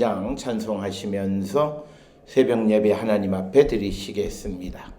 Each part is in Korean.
장 찬송하시면서 새벽 예배 하나님 앞에 드리시겠습니다.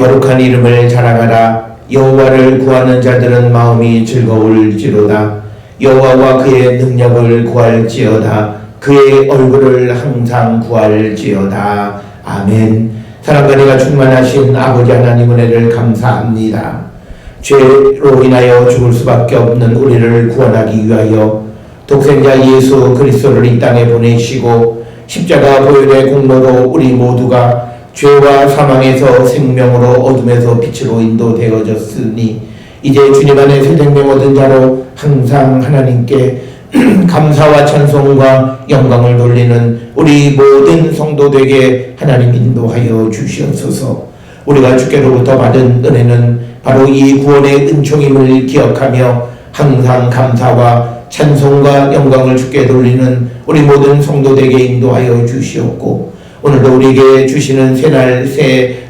거룩한 이름을 자랑하라. 여호와를 구하는 자들은 마음이 즐거울지로다. 여호와와 그의 능력을 구할지어다. 그의 얼굴을 항상 구할지어다. 아멘. 사랑과 은혜가 충만하신 아버지 하나님 은혜를 감사합니다. 죄로 인하여 죽을 수밖에 없는 우리를 구원하기 위하여 독생자 예수 그리스도를 이 땅에 보내시고 십자가 보혈의 공로로 우리 모두가 죄와 사망에서 생명으로 어둠에서 빛으로 인도되어졌으니 이제 주님 안에 새 생명 얻은 자로 항상 하나님께 감사와 찬송과 영광을 돌리는 우리 모든 성도되게 하나님 인도하여 주시옵소서. 우리가 주께로부터 받은 은혜는 바로 이 구원의 은총임을 기억하며 항상 감사와 찬송과 영광을 주께 돌리는 우리 모든 성도되게 인도하여 주시옵고, 오늘도 우리에게 주시는 새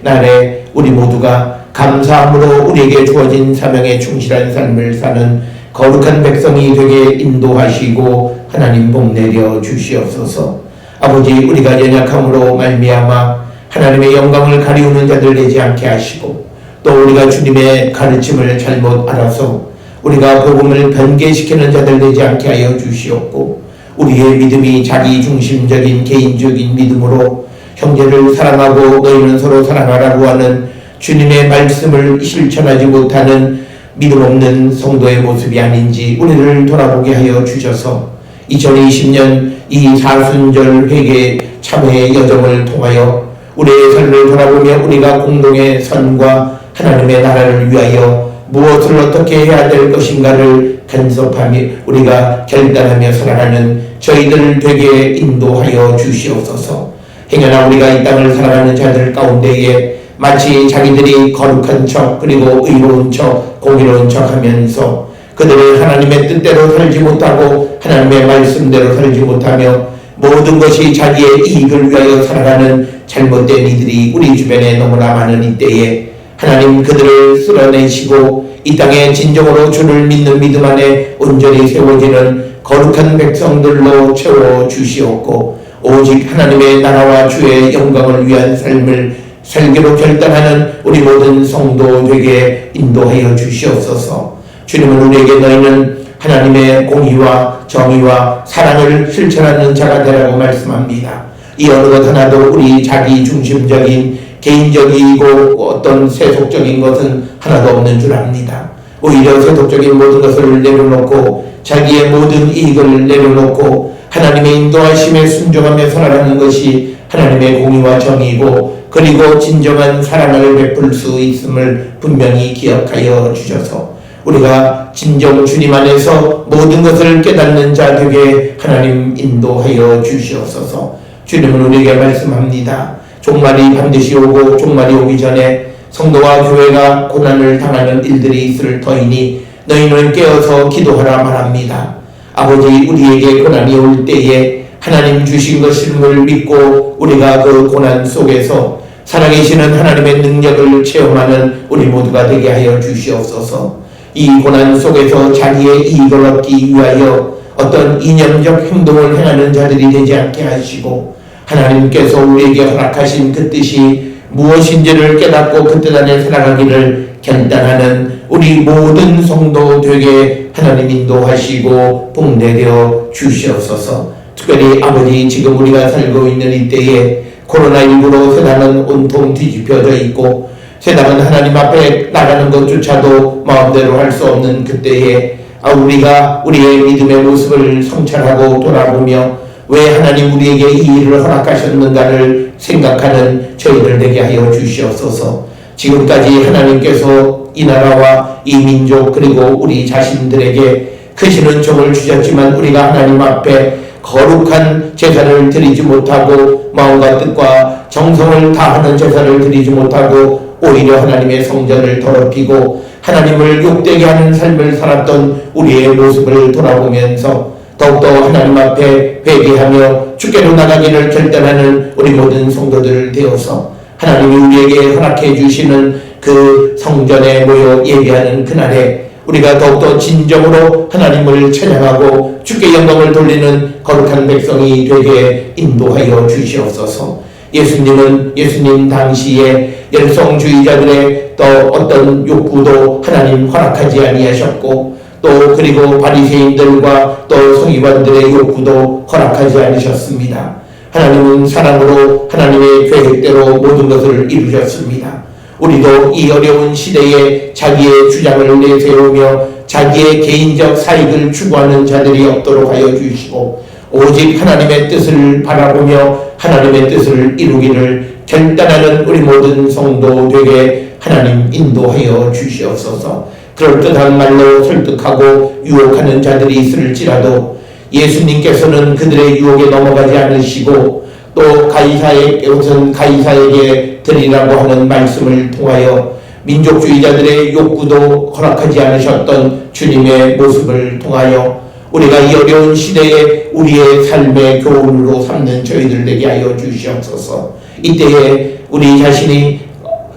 날에 우리 모두가 감사함으로 우리에게 주어진 사명에 충실한 삶을 사는 거룩한 백성이 되게 인도하시고 하나님 복 내려 주시옵소서. 아버지, 우리가 연약함으로 말미암아 하나님의 영광을 가리우는 자들 되지 않게 하시고, 또 우리가 주님의 가르침을 잘못 알아서 우리가 복음을 변개시키는 자들 되지 않게 하여 주시옵고, 우리의 믿음이 자기 중심적인 개인적인 믿음으로 형제를 사랑하고 너희는 서로 사랑하라고 하는 주님의 말씀을 실천하지 못하는 믿음 없는 성도의 모습이 아닌지 우리를 돌아보게 하여 주셔서 2020년 이 사순절 회개 참회의 여정을 통하여 우리의 삶을 돌아보며 우리가 공동의 선과 하나님의 나라를 위하여 무엇을 어떻게 해야 될 것인가를 간섭하며 우리가 결단하며 살아가는 저희들 되게 인도하여 주시옵소서. 행여나 우리가 이 땅을 살아가는 자들 가운데에 마치 자기들이 거룩한 척 그리고 의로운 척 공의로운 척 하면서 그들은 하나님의 뜻대로 살지 못하고 하나님의 말씀대로 살지 못하며 모든 것이 자기의 이익을 위하여 살아가는 잘못된 이들이 우리 주변에 너무나 많은 이때에 하나님 그들을 쓸어내시고 이 땅에 진정으로 주를 믿는 믿음 안에 온전히 세워지는 거룩한 백성들로 채워주시옵고 오직 하나님의 나라와 주의 영광을 위한 삶을 살기로 결단하는 우리 모든 성도 되게 인도하여 주시옵소서. 주님은 우리에게 너희는 하나님의 공의와 정의와 사랑을 실천하는 자가 되라고 말씀합니다. 이 어느 것 하나도 우리 자기 중심적인 개인적이고 어떤 세속적인 것은 하나도 없는 줄 압니다. 오히려 세속적인 모든 것을 내려놓고 자기의 모든 이익을 내려놓고 하나님의 인도하심에 순종하며 살아가는 것이 하나님의 공의와 정의이고 그리고 진정한 사랑을 베풀 수 있음을 분명히 기억하여 주셔서 우리가 진정 주님 안에서 모든 것을 깨닫는 자 되게 하나님 인도하여 주시옵소서. 주님은 우리에게 말씀합니다. 종말이 반드시 오고 종말이 오기 전에 성도와 교회가 고난을 당하는 일들이 있을 터이니 너희는 깨어서 기도하라 말합니다. 아버지 우리에게 고난이 올 때에 하나님 주신 것임을 믿고 우리가 그 고난 속에서 살아계시는 하나님의 능력을 체험하는 우리 모두가 되게 하여 주시옵소서. 이 고난 속에서 자기의 이익을 얻기 위하여 어떤 이념적 행동을 행하는 자들이 되지 않게 하시고 하나님께서 우리에게 허락하신 그 뜻이 무엇인지를 깨닫고 그 뜻 안에 살아가기를 결단하는 우리 모든 성도 되게 하나님 인도하시고 복내려 주시옵소서. 특별히 아버지 지금 우리가 살고 있는 이때에 코로나19로 세상은 온통 뒤집혀져 있고 세상은 하나님 앞에 나가는 것조차도 마음대로 할 수 없는 그때에 우리가 우리의 믿음의 모습을 성찰하고 돌아보며 왜 하나님 우리에게 이 일을 허락하셨는가를 생각하는 저희들 되게 하여 주시옵소서. 지금까지 하나님께서 이 나라와 이 민족 그리고 우리 자신들에게 크신 은총을 주셨지만 우리가 하나님 앞에 거룩한 제사를 드리지 못하고 마음과 뜻과 정성을 다하는 제사를 드리지 못하고 오히려 하나님의 성전을 더럽히고 하나님을 욕되게 하는 삶을 살았던 우리의 모습을 돌아보면서 더욱더 하나님 앞에 회개하며 주께로 나가기를 결단하는 우리 모든 성도들 되어서 하나님이 우리에게 허락해 주시는 그 성전에 모여 예배하는 그날에 우리가 더욱더 진정으로 하나님을 찬양하고 주께 영광을 돌리는 거룩한 백성이 되게 인도하여 주시옵소서. 예수님은 예수님 당시에 열성주의자들의 또 어떤 욕구도 하나님 허락하지 아니하셨고 또 그리고 바리새인들과 또 서기관들의 욕구도 허락하지 않으셨습니다. 하나님은 사랑으로 하나님의 계획대로 모든 것을 이루셨습니다. 우리도 이 어려운 시대에 자기의 주장을 내세우며 자기의 개인적 사익을 추구하는 자들이 없도록 하여 주시고 오직 하나님의 뜻을 바라보며 하나님의 뜻을 이루기를 결단하는 우리 모든 성도 되게 하나님 인도하여 주시옵소서. 그럴듯한 말로 설득하고 유혹하는 자들이 있을지라도 예수님께서는 그들의 유혹에 넘어가지 않으시고 또 가이사에게는 가이사에게 드리라고 하는 말씀을 통하여 민족주의자들의 욕구도 허락하지 않으셨던 주님의 모습을 통하여 우리가 이 어려운 시대에 우리의 삶의 교훈으로 삼는 저희들 되게 하여 주시옵소서. 이때에 우리 자신이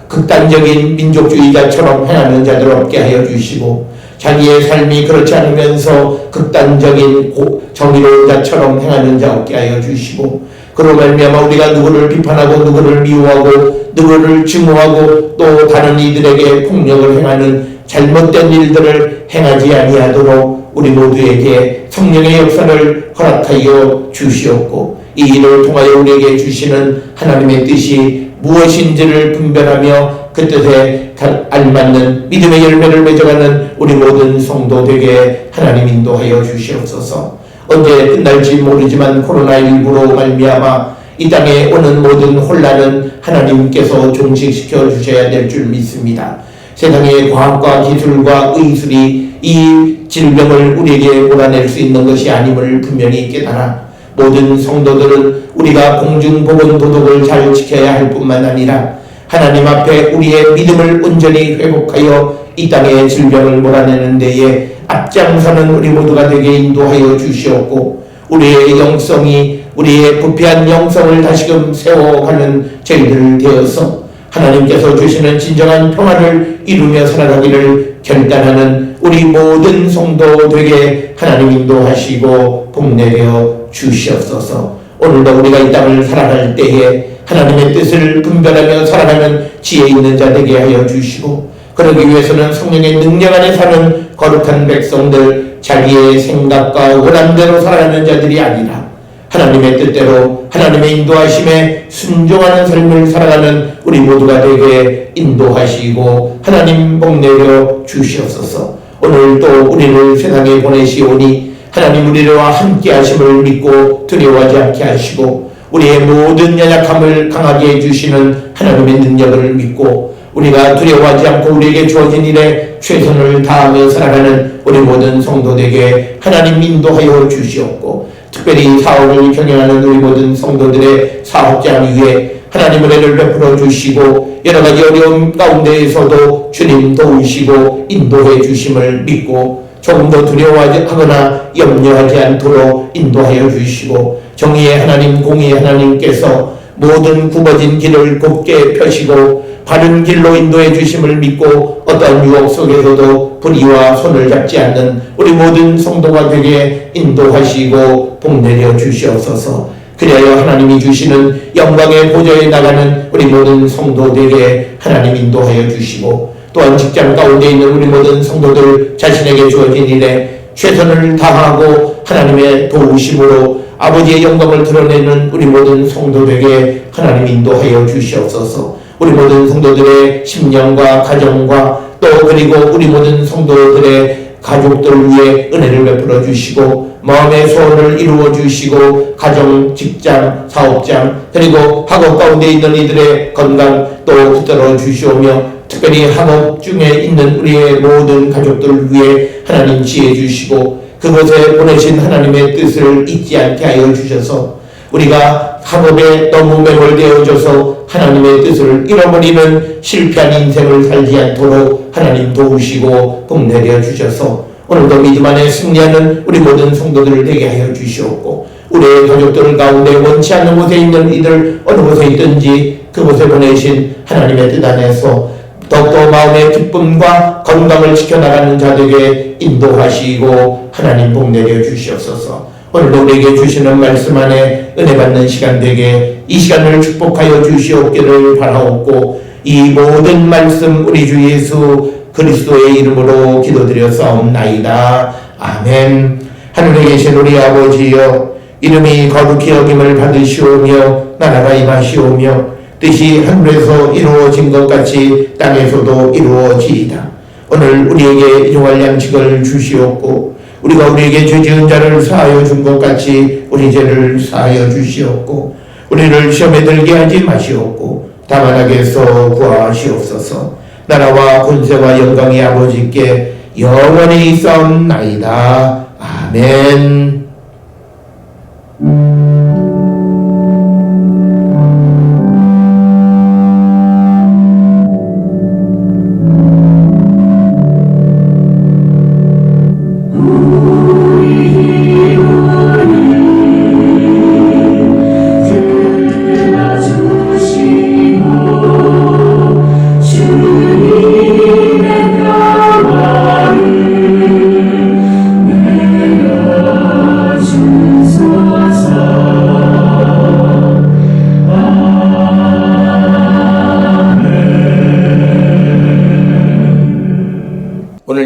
극단적인 민족주의자처럼 행하는 자들 없게 하여 주시고 자기의 삶이 그렇지 않으면서 극단적인 정의로운 자처럼 행하는 자 없게 하여 주시고 그로 말미암아 우리가 누구를 비판하고 누구를 미워하고 누구를 증오하고 또 다른 이들에게 폭력을 행하는 잘못된 일들을 행하지 아니하도록 우리 모두에게 성령의 역사를 허락하여 주시옵고 이 일을 통하여 우리에게 주시는 하나님의 뜻이 무엇인지를 분별하며 그 뜻에 알맞는 믿음의 열매를 맺어가는 우리 모든 성도 되게 하나님 인도하여 주시옵소서. 언제 끝날지 모르지만 코로나19로 말미암아 이 땅에 오는 모든 혼란은 하나님께서 종식시켜 주셔야 될 줄 믿습니다. 세상의 과학과 기술과 의술이 이 질병을 우리에게 몰아낼 수 있는 것이 아님을 분명히 깨달아 모든 성도들은 우리가 공중보건 도덕을 잘 지켜야 할 뿐만 아니라 하나님 앞에 우리의 믿음을 온전히 회복하여 이 땅의 질병을 몰아내는 데에 앞장서는 우리 모두가 되게 인도하여 주시옵고, 우리의 영성이 우리의 부패한 영성을 다시금 세워가는 저희들 되어서 하나님께서 주시는 진정한 평화를 이루며 살아가기를 결단하는 우리 모든 성도 되게 하나님 인도하시고 복내려 주시옵소서. 오늘도 우리가 이 땅을 살아갈 때에 하나님의 뜻을 분별하며 살아가는 지혜 있는 자 되게 하여 주시고, 그러기 위해서는 성령의 능력 안에 사는 거룩한 백성들, 자기의 생각과 원함대로 살아가는 자들이 아니라 하나님의 뜻대로 하나님의 인도하심에 순종하는 삶을 살아가는 우리 모두가 되게 인도하시고 하나님 복내려 주시옵소서. 오늘 또 우리를 세상에 보내시오니 하나님 우리와 함께 하심을 믿고 두려워하지 않게 하시고, 우리의 모든 연약함을 강하게 해주시는 하나님의 능력을 믿고 우리가 두려워하지 않고 우리에게 주어진 일에 최선을 다하며 살아가는 우리 모든 성도들에게 하나님 인도하여 주시옵고, 특별히 사업을 경영하는 우리 모든 성도들의 사업장 위에 하나님 은혜를 베풀어 주시고 여러 가지 어려움 가운데에서도 주님 도우시고 인도해 주심을 믿고 조금 더 두려워하거나 염려하지 않도록 인도하여 주시고, 정의의 하나님, 공의의 하나님께서 모든 굽어진 길을 곱게 펴시고 바른 길로 인도해 주심을 믿고 어떤 유혹 속에서도 불의와 손을 잡지 않는 우리 모든 성도가 되게 인도하시고 복내려 주시옵소서. 그리하여 하나님이 주시는 영광의 보좌에 나가는 우리 모든 성도들에게 하나님 인도하여 주시고, 또한 직장 가운데 있는 우리 모든 성도들 자신에게 주어진 일에 최선을 다하고 하나님의 도우심으로 아버지의 영광을 드러내는 우리 모든 성도들에게 하나님 인도하여 주시옵소서. 우리 모든 성도들의 심령과 가정과 또 그리고 우리 모든 성도들의 가족들 위해 은혜를 베풀어 주시고 마음의 소원을 이루어 주시고 가정, 직장, 사업장 그리고 학업 가운데 있는 이들의 건강 또 붙들어 주시오며, 특별히 학업 중에 있는 우리의 모든 가족들 위해 하나님 지혜 주시고 그곳에 보내신 하나님의 뜻을 잊지 않게 하여 주셔서 우리가 학업에 너무 매몰되어져서 하나님의 뜻을 잃어버리는 실패한 인생을 살지 않도록 하나님 도우시고 복내려 주셔서 오늘도 믿음 안에 승리하는 우리 모든 성도들을 되게 하여 주시옵고, 우리의 가족들 가운데 원치 않는 곳에 있는 이들 어느 곳에 있든지 그곳에 보내신 하나님의 뜻 안에서 더욱더 마음의 기쁨과 건강을 지켜나가는 자들에게 인도하시고 하나님 복내려 주시옵소서. 오늘도 우리에게 주시는 말씀 안에 은혜 받는 시간 되게 이 시간을 축복하여 주시옵기를 바라옵고, 이 모든 말씀 우리 주 예수 그리스도의 이름으로 기도드렸사옵나이다. 아멘. 하늘에 계신 우리 아버지여, 이름이 거룩히 여김을 받으시오며 나라가 임하시오며 뜻이 하늘에서 이루어진 것 같이 땅에서도 이루어지이다. 오늘 우리에게 일용할 양식을 주시옵고 우리가 우리에게 죄 지은 자를 사하여 준 것 같이 우리 죄를 사하여 주시옵고 우리를 시험에 들게 하지 마시옵고 다만 악에서 구하시옵소서. 나라와 권세와 영광이 아버지께 영원히 있사옵나이다. 아멘.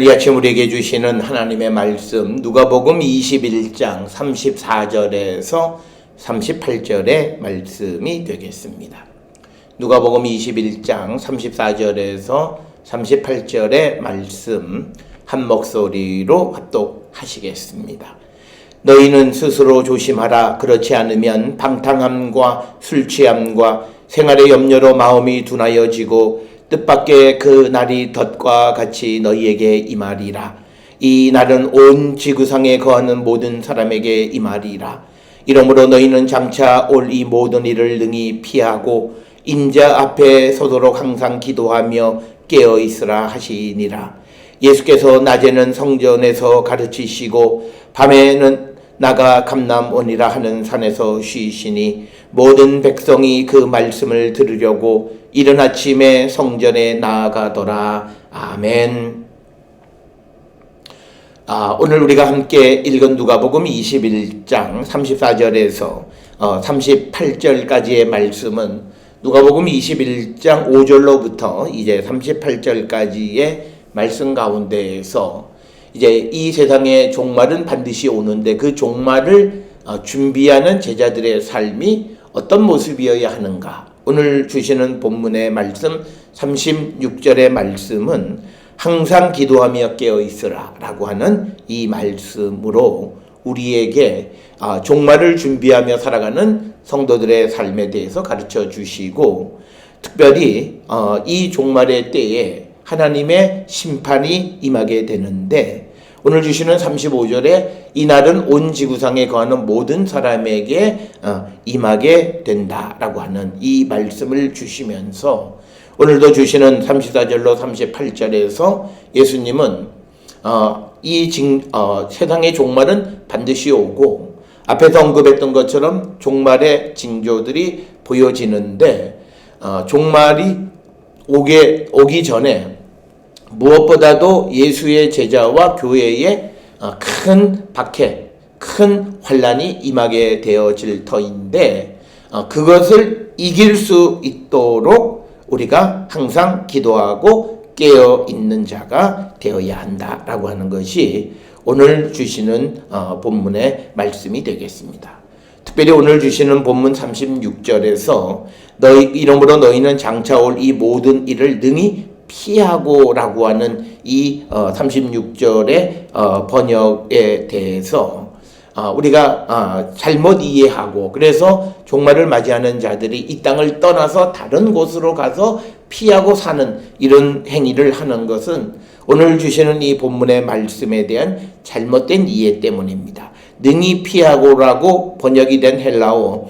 이 아침 우리에게 주시는 하나님의 말씀 누가복음 21장 34절에서 38절의 말씀이 되겠습니다. 누가복음 21장 34절에서 38절의 말씀 한 목소리로 합독하시겠습니다. 너희는 스스로 조심하라. 그렇지 않으면 방탕함과 술취함과 생활의 염려로 마음이 둔하여지고 뜻밖의 그 날이 덫과 같이 너희에게 임하리라. 이 날은 온 지구상에 거하는 모든 사람에게 임하리라. 이러므로 너희는 장차 올 이 모든 일을 능히 피하고 인자 앞에 서도록 항상 기도하며 깨어 있으라 하시니라. 예수께서 낮에는 성전에서 가르치시고 밤에는 나가 감람원이라 하는 산에서 쉬시니 모든 백성이 그 말씀을 들으려고 이른 아침에 성전에 나아가더라. 아멘. 오늘 우리가 함께 읽은 누가복음 21장 34절에서 38절까지의 말씀은 누가복음 21장 5절로부터 이제 38절까지의 말씀 가운데에서 이제 이 세상의 종말은 반드시 오는데 그 종말을 준비하는 제자들의 삶이 어떤 모습이어야 하는가. 오늘 주시는 본문의 말씀 36절의 말씀은 항상 기도하며 깨어 있으라 라고 하는 이 말씀으로 우리에게 종말을 준비하며 살아가는 성도들의 삶에 대해서 가르쳐 주시고, 특별히 이 종말의 때에 하나님의 심판이 임하게 되는데, 오늘 주시는 35절에 이날은 온 지구상에 거하는 모든 사람에게 임하게 된다라고 하는 이 말씀을 주시면서 오늘도 주시는 34절로 38절에서 예수님은 세상의 종말은 반드시 오고 앞에서 언급했던 것처럼 종말의 징조들이 보여지는데 종말이 오기 전에 무엇보다도 예수의 제자와 교회에 큰 박해, 큰 환난이 임하게 되어질 터인데 그것을 이길 수 있도록 우리가 항상 기도하고 깨어 있는 자가 되어야 한다라고 하는 것이 오늘 주시는 본문의 말씀이 되겠습니다. 특별히 오늘 주시는 본문 36절에서 이러므로 너희는 장차 올 이 모든 일을 능히 피하고 라고 하는 이 36절의 번역에 대해서 우리가 잘못 이해하고 그래서 종말을 맞이하는 자들이 이 땅을 떠나서 다른 곳으로 가서 피하고 사는 이런 행위를 하는 것은 오늘 주시는 이 본문의 말씀에 대한 잘못된 이해 때문입니다. 능히 피하고라고 번역이 된 헬라어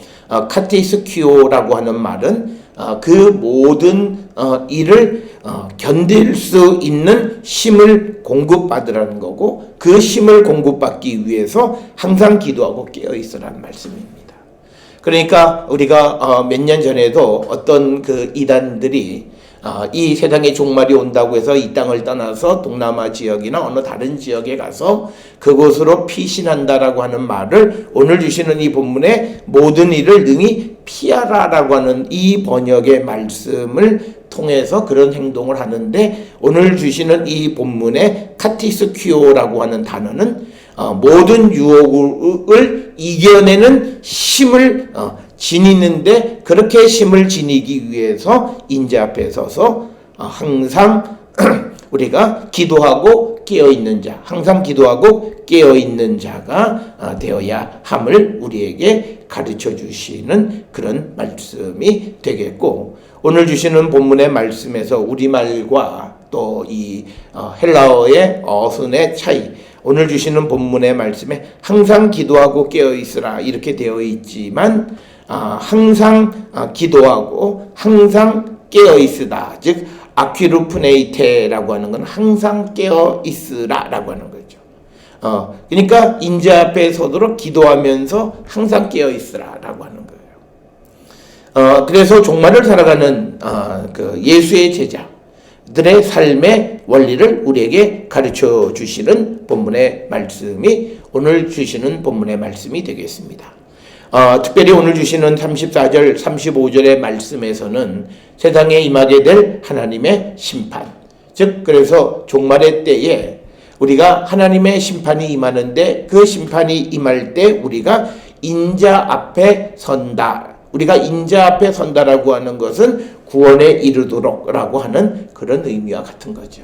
카티스키오라고 하는 말은 그 모든 일을 견딜 수 있는 힘을 공급받으라는 거고, 그 힘을 공급받기 위해서 항상 기도하고 깨어있으라는 말씀입니다. 그러니까 우리가 몇 년 전에도 어떤 그 이단들이 이 세상에 종말이 온다고 해서 이 땅을 떠나서 동남아 지역이나 어느 다른 지역에 가서 그곳으로 피신한다라고 하는 말을 오늘 주시는 이 본문에 모든 일을 능히 피하라라고 하는 이 번역의 말씀을 통해서 그런 행동을 하는데, 오늘 주시는 이 본문의 카티스키오라고 하는 단어는 모든 유혹을 이겨내는 힘을 지니는데, 그렇게 힘을 지니기 위해서 인자 앞에 서서 항상 우리가 기도하고 깨어있는 자, 항상 기도하고 깨어있는 자가 되어야 함을 우리에게 가르쳐 주시는 그런 말씀이 되겠고, 오늘 주시는 본문의 말씀에서 우리말과 또 이 헬라어의 어순의 차이, 오늘 주시는 본문의 말씀에 항상 기도하고 깨어있으라 이렇게 되어 있지만 항상 기도하고 항상 깨어있으다, 즉 아퀴루프네이테라고 하는 건 항상 깨어있으라라고 하는 거죠. 그러니까 인자 앞에 서도록 기도하면서 항상 깨어있으라라고 하는 거예요. 그래서 종말을 살아가는 그 예수의 제자들의 삶의 원리를 우리에게 가르쳐 주시는 본문의 말씀이 오늘 주시는 본문의 말씀이 되겠습니다. 특별히 오늘 주시는 34절, 35절의 말씀에서는 세상에 임하게 될 하나님의 심판, 즉 그래서 종말의 때에 우리가 하나님의 심판이 임하는데 그 심판이 임할 때 우리가 인자 앞에 선다. 우리가 인자 앞에 선다라고 하는 것은 구원에 이르도록라고 하는 그런 의미와 같은 거죠.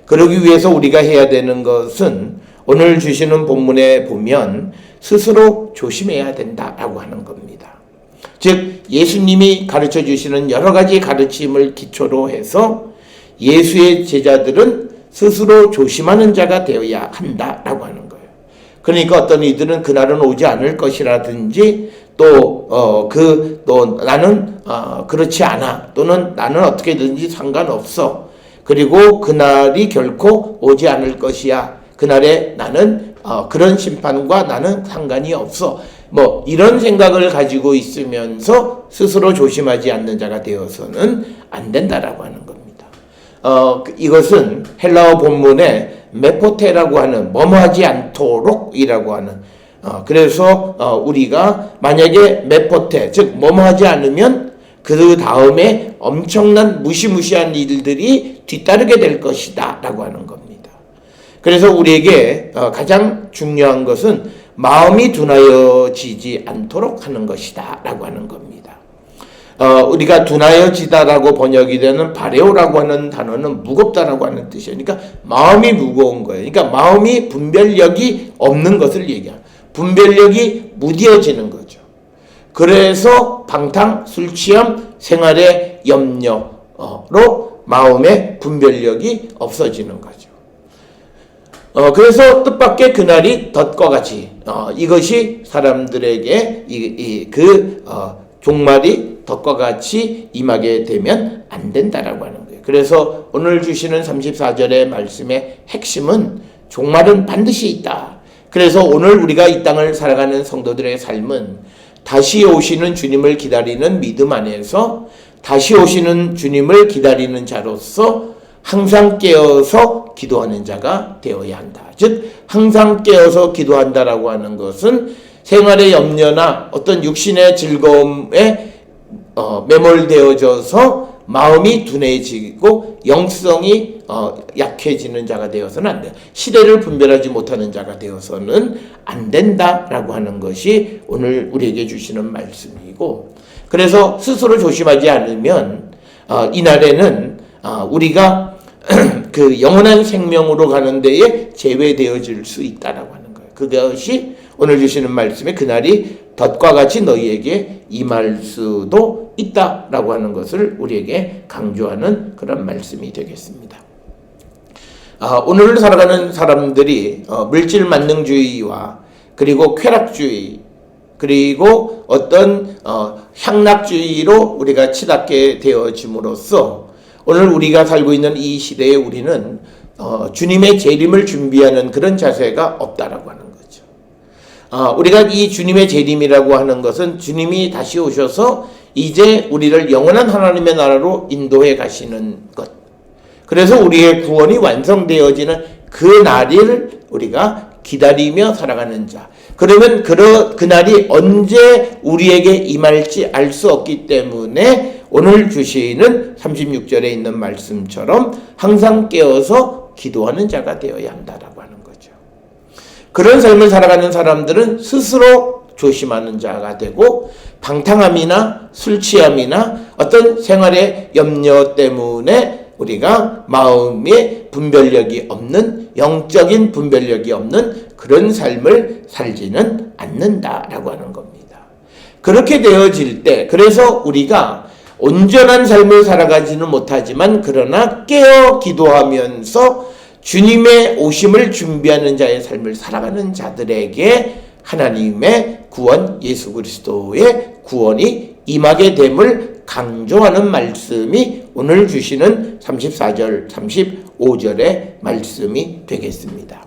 그러기 위해서 우리가 해야 되는 것은 오늘 주시는 본문에 보면 스스로 조심해야 된다라고 하는 겁니다. 즉 예수님이 가르쳐 주시는 여러 가지 가르침을 기초로 해서 예수의 제자들은 스스로 조심하는 자가 되어야 한다라고 하는 거예요. 그러니까 어떤 이들은 그날은 오지 않을 것이라든지 또 나는 그렇지 않아, 또는 나는 어떻게든지 상관없어, 그리고 그날이 결코 오지 않을 것이야, 그날에 나는 그런 심판과 나는 상관이 없어, 뭐 이런 생각을 가지고 있으면서 스스로 조심하지 않는 자가 되어서는 안 된다라고 하는 겁니다. 이것은 헬라어 본문에 메포테라고 하는 뭐뭐하지 않도록이라고 하는, 그래서 우리가 만약에 메포테, 즉 뭐뭐하지 않으면 그 다음에 엄청난 무시무시한 일들이 뒤따르게 될 것이다 라고 하는 겁니다. 그래서 우리에게 가장 중요한 것은 마음이 둔하여지지 않도록 하는 것이다 라고 하는 겁니다. 우리가 둔하여지다라고 번역이 되는 바레오라고 하는 단어는 무겁다라고 하는 뜻이에요. 그러니까 마음이 무거운 거예요. 그러니까 마음이 분별력이 없는 것을 얘기합니다. 분별력이 무뎌지는 거죠. 그래서 방탕, 술 취함, 생활의 염려로 마음의 분별력이 없어지는 거죠. 그래서 뜻밖의 그날이 덫과 같이, 이것이 사람들에게 종말이 덫과 같이 임하게 되면 안 된다라고 하는 거예요. 그래서 오늘 주시는 34절의 말씀의 핵심은 종말은 반드시 있다. 그래서 오늘 우리가 이 땅을 살아가는 성도들의 삶은 다시 오시는 주님을 기다리는 믿음 안에서 다시 오시는 주님을 기다리는 자로서 항상 깨어서 기도하는 자가 되어야 한다. 즉 항상 깨어서 기도한다라고 하는 것은 생활의 염려나 어떤 육신의 즐거움에 매몰되어져서 마음이 둔해지고 영성이 약해지는 자가 되어서는 안 돼. 시대를 분별하지 못하는 자가 되어서는 안 된다라고 하는 것이 오늘 우리에게 주시는 말씀이고, 그래서 스스로 조심하지 않으면 이날에는 우리가 그 영원한 생명으로 가는 데에 제외되어질 수 있다라고 하는 거예요. 그것이 오늘 주시는 말씀에 그날이 덫과 같이 너희에게 임할 수도 있다라고 하는 것을 우리에게 강조하는 그런 말씀이 되겠습니다. 오늘 살아가는 사람들이 물질 만능주의와 그리고 쾌락주의, 그리고 어떤 향락주의로 우리가 치닫게 되어짐으로써 오늘 우리가 살고 있는 이 시대에 우리는 주님의 재림을 준비하는 그런 자세가 없다라고 하는 거죠. 우리가 이 주님의 재림이라고 하는 것은 주님이 다시 오셔서 이제 우리를 영원한 하나님의 나라로 인도해 가시는 것, 그래서 우리의 구원이 완성되어지는 그 날을 우리가 기다리며 살아가는 자. 그러면 그날이 언제 우리에게 임할지 알 수 없기 때문에 오늘 주시는 36절에 있는 말씀처럼 항상 깨어서 기도하는 자가 되어야 한다라고 하는 거죠. 그런 삶을 살아가는 사람들은 스스로 조심하는 자가 되고, 방탕함이나 술 취함이나 어떤 생활의 염려 때문에 우리가 마음의 분별력이 없는, 영적인 분별력이 없는 그런 삶을 살지는 않는다라고 하는 겁니다. 그렇게 되어질 때, 그래서 우리가 온전한 삶을 살아가지는 못하지만 그러나 깨어 기도하면서 주님의 오심을 준비하는 자의 삶을 살아가는 자들에게 하나님의 구원, 예수 그리스도의 구원이 임하게 됨을 강조하는 말씀이 오늘 주시는 34절, 35절의 말씀이 되겠습니다.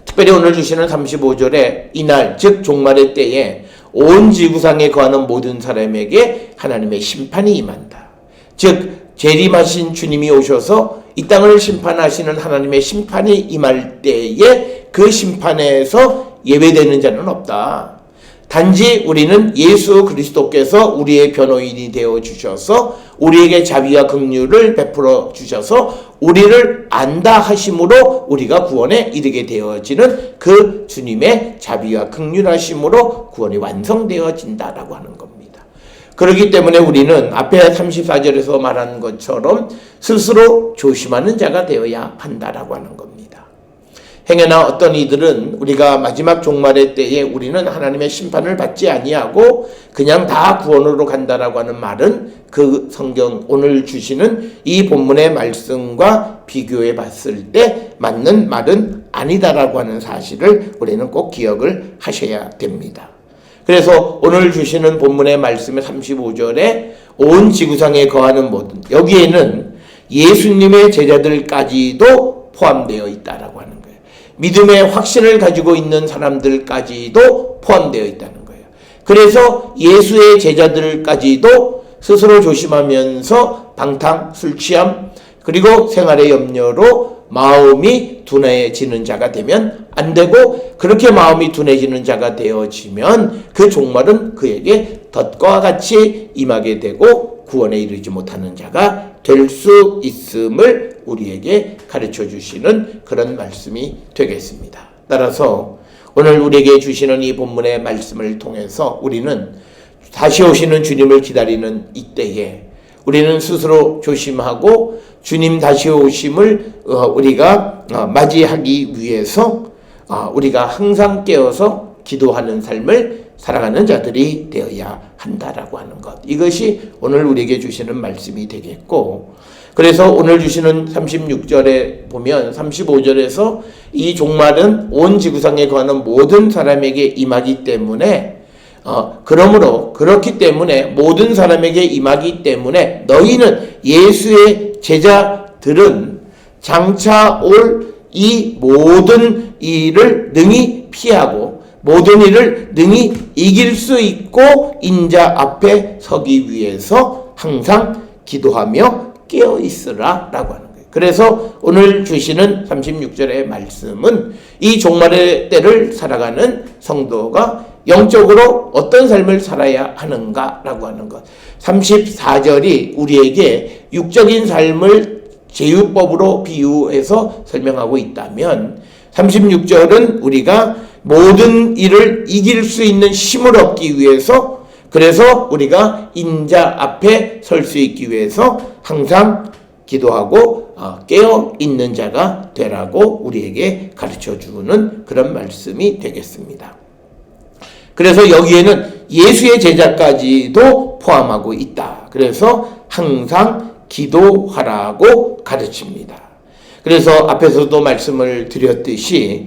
특별히 오늘 주시는 35절에 이날, 즉 종말의 때에 온 지구상에 거하는 모든 사람에게 하나님의 심판이 임한다. 즉 재림하신 주님이 오셔서 이 땅을 심판하시는 하나님의 심판이 임할 때에 그 심판에서 예외되는 자는 없다. 단지 우리는 예수 그리스도께서 우리의 변호인이 되어 주셔서 우리에게 자비와 긍휼을 베풀어 주셔서 우리를 안다 하심으로 우리가 구원에 이르게 되어지는 그 주님의 자비와 긍휼하심으로 구원이 완성되어진다라고 하는 겁니다. 그렇기 때문에 우리는 앞에 34절에서 말한 것처럼 스스로 조심하는 자가 되어야 한다라고 하는 겁니다. 행여나 어떤 이들은 우리가 마지막 종말의 때에 우리는 하나님의 심판을 받지 아니하고 그냥 다 구원으로 간다라고 하는 말은 그 성경 오늘 주시는 이 본문의 말씀과 비교해 봤을 때 맞는 말은 아니다라고 하는 사실을 우리는 꼭 기억을 하셔야 됩니다. 그래서 오늘 주시는 본문의 말씀의 35절에 온 지구상에 거하는 모든, 여기에는 예수님의 제자들까지도 포함되어 있다라고 하는 거예요. 믿음의 확신을 가지고 있는 사람들까지도 포함되어 있다는 거예요. 그래서 예수의 제자들까지도 스스로 조심하면서 방탕, 술 취함, 그리고 생활의 염려로 마음이 둔해지는 자가 되면 안 되고, 그렇게 마음이 둔해지는 자가 되어지면 그 종말은 그에게 덫과 같이 임하게 되고 구원에 이르지 못하는 자가 될 수 있음을 우리에게 가르쳐 주시는 그런 말씀이 되겠습니다. 따라서 오늘 우리에게 주시는 이 본문의 말씀을 통해서 우리는 다시 오시는 주님을 기다리는 이때에 우리는 스스로 조심하고 주님 다시 오심을 우리가 맞이하기 위해서 우리가 항상 깨어서 기도하는 삶을 살아가는 자들이 되어야 한다라고 하는 것, 이것이 오늘 우리에게 주시는 말씀이 되겠고, 그래서 오늘 주시는 36절에 보면 35절에서 이 종말은 온 지구상에 거하는 모든 사람에게 임하기 때문에 그러므로 그렇기 때문에 모든 사람에게 임하기 때문에 너희는 예수의 제자들은 장차 올 이 모든 일을 능히 피하고 모든 일을 능히 이길 수 있고 인자 앞에 서기 위해서 항상 기도하며 깨어 있으라 라고 하는 거예요. 그래서 오늘 주시는 36절의 말씀은 이 종말의 때를 살아가는 성도가 영적으로 어떤 삶을 살아야 하는가라고 하는 것. 34절이 우리에게 육적인 삶을 제유법으로 비유해서 설명하고 있다면 36절은 우리가 모든 일을 이길 수 있는 힘을 얻기 위해서, 그래서 우리가 인자 앞에 설 수 있기 위해서 항상 기도하고 깨어 있는 자가 되라고 우리에게 가르쳐주는 그런 말씀이 되겠습니다. 그래서 여기에는 예수의 제자까지도 포함하고 있다. 그래서 항상 기도하라고 가르칩니다. 그래서 앞에서도 말씀을 드렸듯이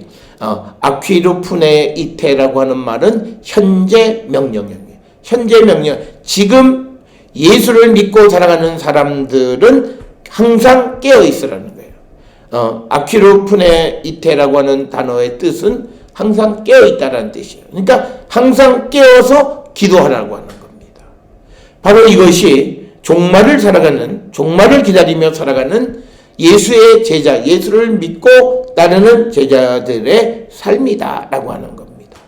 아퀴루푸네 이테라고 하는 말은 현재 명령이에요. 현재 명령. 지금 예수를 믿고 살아가는 사람들은 항상 깨어 있으라는 거예요. 아퀴루푸네 이테라고 하는 단어의 뜻은 항상 깨어 있다라는 뜻이에요. 그러니까 항상 깨어서 기도하라고 하는 겁니다. 바로 이것이 종말을 살아가는, 종말을 기다리며 살아가는 예수의 제자, 예수를 믿고 따르는 제자들의 삶이다라고 하는 겁니다.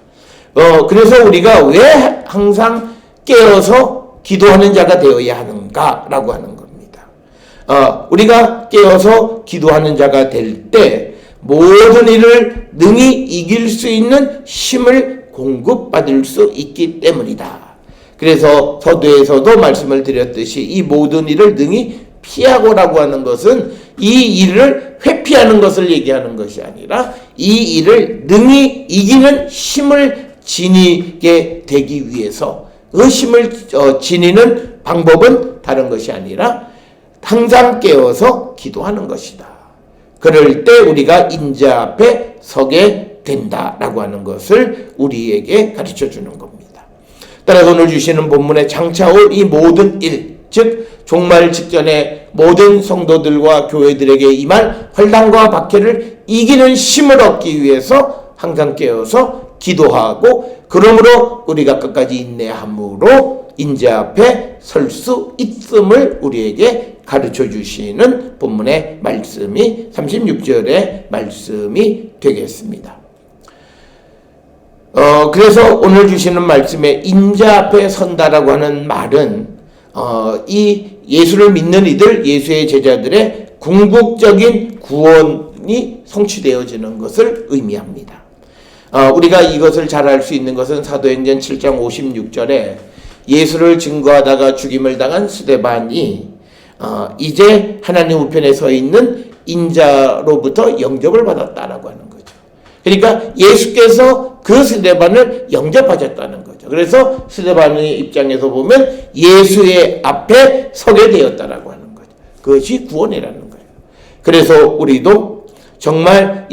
그래서 우리가 왜 항상 깨어서 기도하는 자가 되어야 하는가라고 하는 겁니다. 우리가 깨어서 기도하는 자가 될 때 모든 일을 능히 이길 수 있는 힘을 공급받을 수 있기 때문이다. 그래서 서두에서도 말씀을 드렸듯이 이 모든 일을 능히 피하고라고 하는 것은 이 일을 회피하는 것을 얘기하는 것이 아니라 이 일을 능히 이기는 힘을 지니게 되기 위해서, 그 힘을 지니는 방법은 다른 것이 아니라 항상 깨어서 기도하는 것이다. 그럴 때 우리가 인자 앞에 서게 된다라고 하는 것을 우리에게 가르쳐 주는 겁니다. 따라서 오늘 주시는 본문에 장차 올 이 모든 일, 즉 종말 직전에 모든 성도들과 교회들에게 임할 환난과 박해를 이기는 힘을 얻기 위해서 항상 깨어서 기도하고, 그러므로 우리가 끝까지 인내함으로 인자 앞에 설 수 있음을 우리에게 가르쳐 주시는 본문의 말씀이 36절의 말씀이 되겠습니다. 그래서 오늘 주시는 말씀에 인자 앞에 선다라고 하는 말은 이 예수를 믿는 이들, 예수의 제자들의 궁극적인 구원이 성취되어지는 것을 의미합니다. 우리가 이것을 잘 알 수 있는 것은 사도행전 7장 56절에 예수를 증거하다가 죽임을 당한 스데반이 이제 하나님 우편에 서 있는 인자로부터 영접을 받았다라고 하는 거죠. 그러니까 예수께서 그 스데반을 영접하셨다는 거죠. 그래서 스데반의 입장에서 보면 예수의 앞에 서게 되었다라고 하는 거죠. 그것이 구원이라는 거예요. 그래서 우리도 정말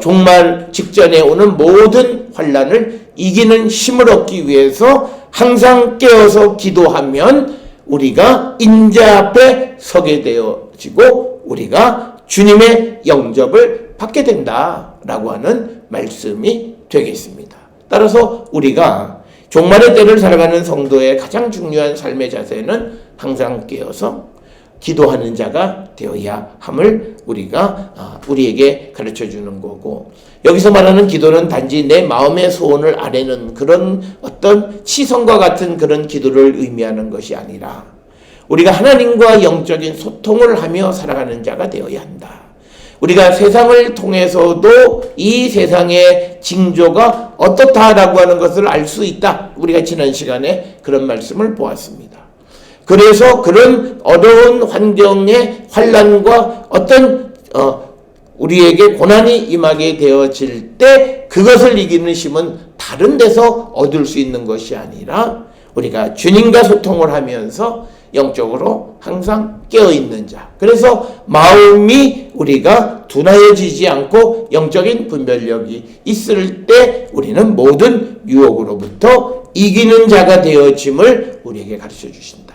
종말 직전에 오는 모든 환난을 이기는 힘을 얻기 위해서 항상 깨어서 기도하면 우리가 인자 앞에 서게 되어지고 우리가 주님의 영접을 받게 된다라고 하는 말씀이 되겠습니다. 따라서 우리가 종말의 때를 살아가는 성도의 가장 중요한 삶의 자세는 항상 깨어서 기도하는 자가 되어야 함을 우리에게 가르쳐 주는 거고, 여기서 말하는 기도는 단지 내 마음의 소원을 아뢰는 그런 어떤 치성과 같은 그런 기도를 의미하는 것이 아니라 우리가 하나님과 영적인 소통을 하며 살아가는 자가 되어야 한다. 우리가 세상을 통해서도 이 세상의 징조가 어떻다라고 하는 것을 알 수 있다. 우리가 지난 시간에 그런 말씀을 보았습니다. 그래서 그런 어려운 환경의 환난과 어떤 우리에게 고난이 임하게 되어질 때 그것을 이기는 힘은 다른 데서 얻을 수 있는 것이 아니라 우리가 주님과 소통을 하면서 영적으로 항상 깨어있는 자. 그래서 마음이 우리가 둔하여지지 않고 영적인 분별력이 있을 때 우리는 모든 유혹으로부터 이기는 자가 되어짐을 우리에게 가르쳐 주신다.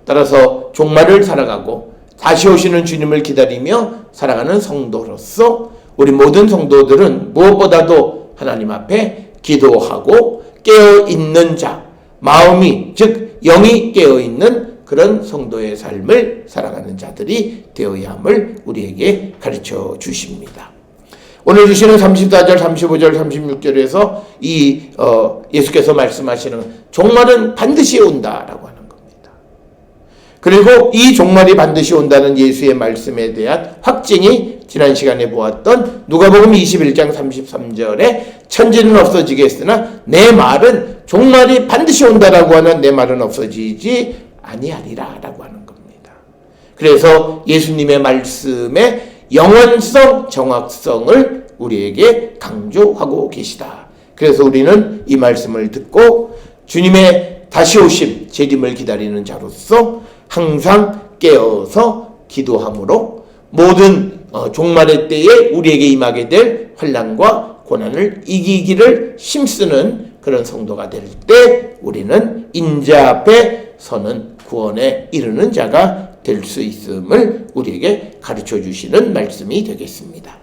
따라서 종말을 살아가고 다시 오시는 주님을 기다리며 살아가는 성도로서 우리 모든 성도들은 무엇보다도 하나님 앞에 기도하고 깨어있는 자, 마음이 즉 영이 깨어있는 그런 성도의 삶을 살아가는 자들이 되어야 함을 우리에게 가르쳐 주십니다. 오늘 주시는 34절, 35절, 36절에서 예수께서 말씀하시는 종말은 반드시 온다라고 하는 겁니다. 그리고 이 종말이 반드시 온다는 예수의 말씀에 대한 확증이 지난 시간에 보았던 누가복음 21장 33절에 천지는 없어지겠으나 내 말은 종말이 반드시 온다라고 하는 내 말은 없어지지 아니하리라 라고 하는 겁니다. 그래서 예수님의 말씀의 영원성, 정확성을 우리에게 강조하고 계시다. 그래서 우리는 이 말씀을 듣고 주님의 다시 오심, 재림을 기다리는 자로서 항상 깨어서 기도함으로 모든 종말의 때에 우리에게 임하게 될 환난과 고난을 이기기를 힘쓰는 그런 성도가 될 때 우리는 인자 앞에 서는 구원에 이르는 자가 될 수 있음을 우리에게 가르쳐 주시는 말씀이 되겠습니다.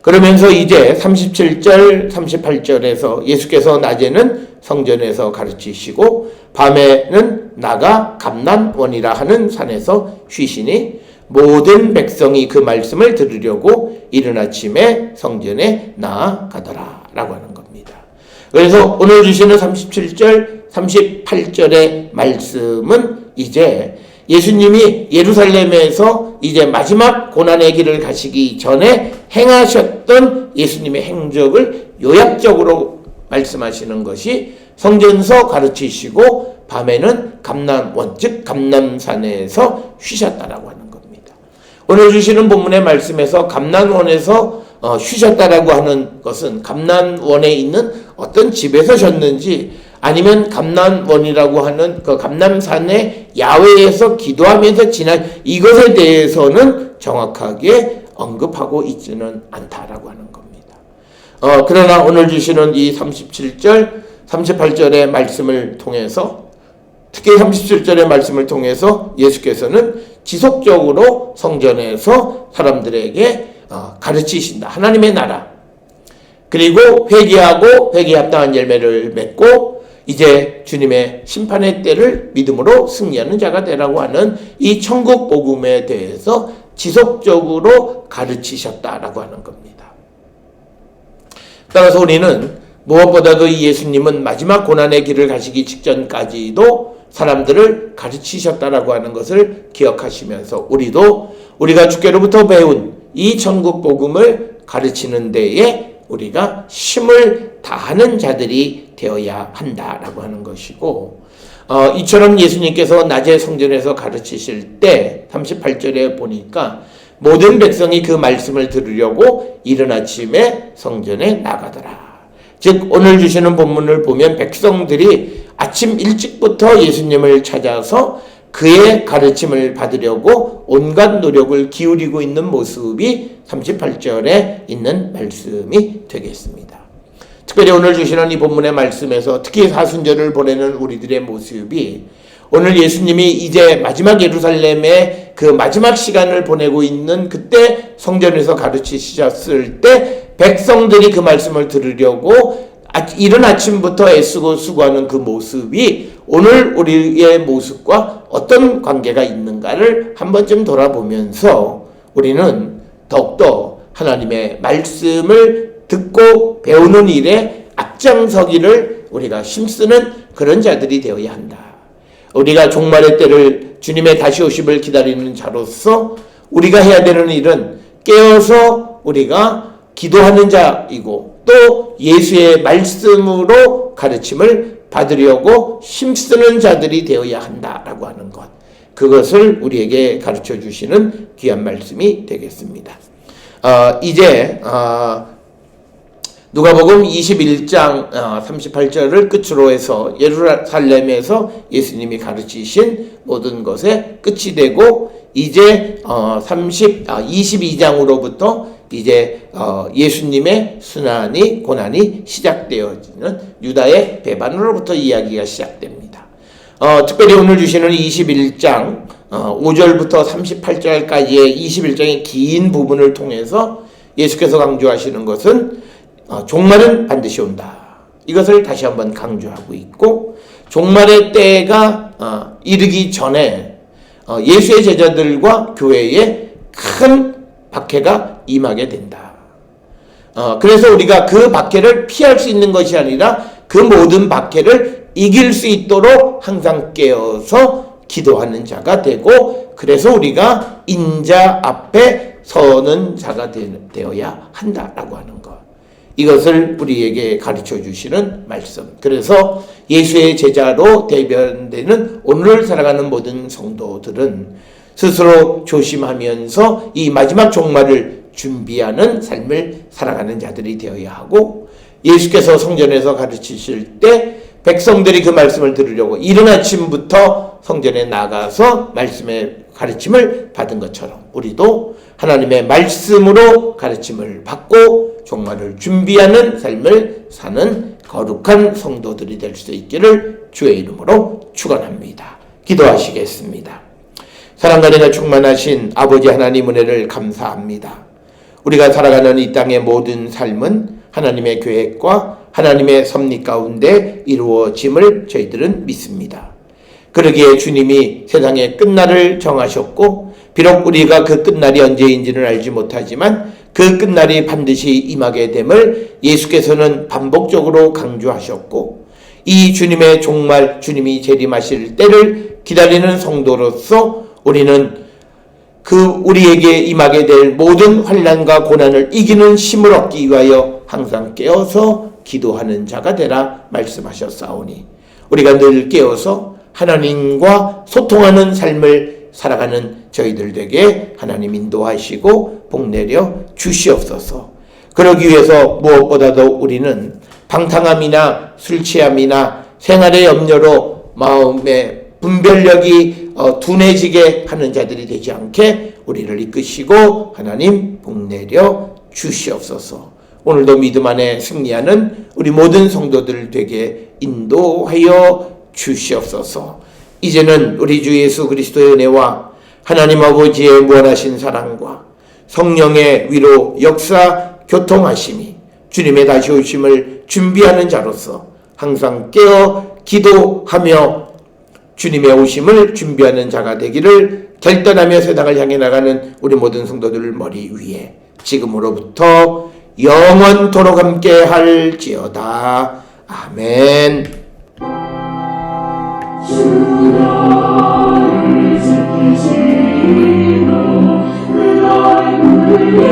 그러면서 이제 37절, 38절에서 예수께서 낮에는 성전에서 가르치시고 밤에는 나가 감람원이라 하는 산에서 쉬시니 모든 백성이 그 말씀을 들으려고 이른 아침에 성전에 나아가더라 라고 하는 겁니다. 그래서 오늘 주시는 37절, 38절의 말씀은 이제 예수님이 예루살렘에서 이제 마지막 고난의 길을 가시기 전에 행하셨던 예수님의 행적을 요약적으로 말씀하시는 것이 성전서 가르치시고 밤에는 감람원, 즉 감람산에서 쉬셨다라고 하는 겁니다. 오늘 주시는 본문의 말씀에서 감람원에서 쉬셨다라고 하는 것은 감람원에 있는 어떤 집에서 쉬었는지 아니면 감람원이라고 하는 그 감람산의 야외에서 기도하면서 지난 이것에 대해서는 정확하게 언급하고 있지는 않다라고 하는 겁니다. 그러나 오늘 주시는 이 37절, 38절의 말씀을 통해서 특히 37절의 말씀을 통해서 예수께서는 지속적으로 성전에서 사람들에게 가르치신다. 하나님의 나라 그리고 회개하고 회개에 합당한 열매를 맺고 이제 주님의 심판의 때를 믿음으로 승리하는 자가 되라고 하는 이 천국 복음에 대해서 지속적으로 가르치셨다라고 하는 겁니다. 따라서 우리는 무엇보다도 이 예수님은 마지막 고난의 길을 가시기 직전까지도 사람들을 가르치셨다라고 하는 것을 기억하시면서 우리가 주께로부터 배운 이 천국 복음을 가르치는 데에 우리가 힘을 다하는 자들이 되어야 한다라고 하는 것이고, 이처럼 예수님께서 낮에 성전에서 가르치실 때 38절에 보니까 모든 백성이 그 말씀을 들으려고 이른 아침에 성전에 나가더라. 즉 오늘 주시는 본문을 보면 백성들이 아침 일찍부터 예수님을 찾아서 그의 가르침을 받으려고 온갖 노력을 기울이고 있는 모습이 38절에 있는 말씀이 되겠습니다. 특별히 오늘 주시는 이 본문의 말씀에서 특히 사순절을 보내는 우리들의 모습이 오늘 예수님이 이제 마지막 예루살렘의 그 마지막 시간을 보내고 있는 그때 성전에서 가르치셨을 때 백성들이 그 말씀을 들으려고 이른 아침부터 애쓰고 수고하는 그 모습이 오늘 우리의 모습과 어떤 관계가 있는가를 한 번쯤 돌아보면서 우리는 더욱더 하나님의 말씀을 듣고 배우는 일에 앞장서기를 우리가 힘쓰는 그런 자들이 되어야 한다. 우리가 종말의 때를 주님의 다시 오심을 기다리는 자로서 우리가 해야 되는 일은 깨어서 우리가 기도하는 자이고 또 예수의 말씀으로 가르침을 받으려고 힘쓰는 자들이 되어야 한다라고 하는 것, 그것을 우리에게 가르쳐 주시는 귀한 말씀이 되겠습니다. 이제 누가복음 21장 38절을 끝으로 해서 예루살렘에서 예수님이 가르치신 모든 것의 끝이 되고 이제 22장으로부터 이제 예수님의 순환이 고난이 시작되어지는 유다의 배반으로부터 이야기가 시작됩니다. 특별히 오늘 주시는 21장 5절부터 38절까지의 21장의 긴 부분을 통해서 예수께서 강조하시는 것은 종말은 반드시 온다. 이것을 다시 한번 강조하고 있고 종말의 때가 이르기 전에 예수의 제자들과 교회에 큰 박해가 임하게 된다. 그래서 우리가 그 박해를 피할 수 있는 것이 아니라 그 모든 박해를 이길 수 있도록 항상 깨어서 기도하는 자가 되고 그래서 우리가 인자 앞에 서는 자가 되어야 한다라고 하는 것. 이것을 우리에게 가르쳐 주시는 말씀. 그래서 예수의 제자로 대변되는 오늘을 살아가는 모든 성도들은 스스로 조심하면서 이 마지막 종말을 준비하는 삶을 살아가는 자들이 되어야 하고 예수께서 성전에서 가르치실 때 백성들이 그 말씀을 들으려고 이른 아침부터 성전에 나가서 말씀의 가르침을 받은 것처럼 우리도 하나님의 말씀으로 가르침을 받고 종말을 준비하는 삶을 사는 거룩한 성도들이 될 수 있기를 주의 이름으로 축원합니다. 기도하시겠습니다. 사랑과 은혜가 충만하신 아버지 하나님 은혜를 감사합니다. 우리가 살아가는 이 땅의 모든 삶은 하나님의 계획과 하나님의 섭리 가운데 이루어짐을 저희들은 믿습니다. 그러기에 주님이 세상의 끝날을 정하셨고 비록 우리가 그 끝날이 언제인지는 알지 못하지만 그 끝날이 반드시 임하게 됨을 예수께서는 반복적으로 강조하셨고 이 주님의 종말, 주님이 재림하실 때를 기다리는 성도로서 우리는 우리에게 임하게 될 모든 환난과 고난을 이기는 힘을 얻기 위하여 항상 깨어서 기도하는 자가 되라 말씀하셨사오니 우리가 늘 깨어서 하나님과 소통하는 삶을 살아가는 저희들 되게 하나님 인도하시고 복내려 주시옵소서. 그러기 위해서 무엇보다도 우리는 방탕함이나 술 취함이나 생활의 염려로 마음의 분별력이 둔해지게 하는 자들이 되지 않게 우리를 이끄시고 하나님 복내려 주시옵소서. 오늘도 믿음 안에 승리하는 우리 모든 성도들 되게 인도하여 주시옵소서. 이제는 우리 주 예수 그리스도의 은혜와 하나님 아버지의 무한하신 사랑과 성령의 위로 역사 교통하심이 주님의 다시 오심을 준비하는 자로서 항상 깨어 기도하며 주님의 오심을 준비하는 자가 되기를 결단하며 세상을 향해 나가는 우리 모든 성도들 머리 위에 지금으로부터 영원토록 함께 할지어다. 아멘. 주 나를 지키시고 그 얼굴을